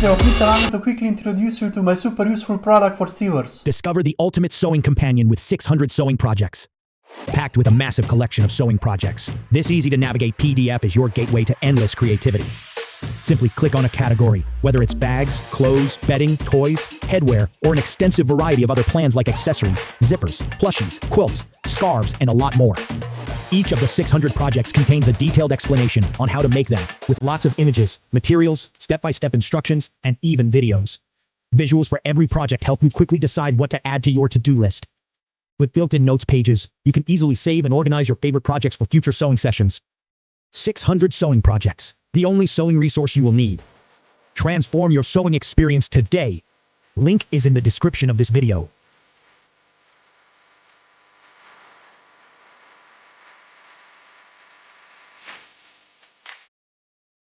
video, please allow me to quickly introduce you to my super useful product for sewers. Discover the ultimate sewing companion with 600 sewing projects. Packed with a massive collection of sewing projects, this easy-to-navigate PDF is your gateway to endless creativity. Simply click on a category, whether it's bags, clothes, bedding, toys, headwear, or an extensive variety of other plans like accessories, zippers, plushies, quilts, scarves, and a lot more. Each of the 600 projects contains a detailed explanation on how to make them, with lots of images, materials, step-by-step instructions, and even videos. Visuals for every project help you quickly decide what to add to your to-do list. With built-in notes pages, you can easily save and organize your favorite projects for future sewing sessions. 600 sewing projects, the only sewing resource you will need. Transform your sewing experience today. Link is in the description of this video.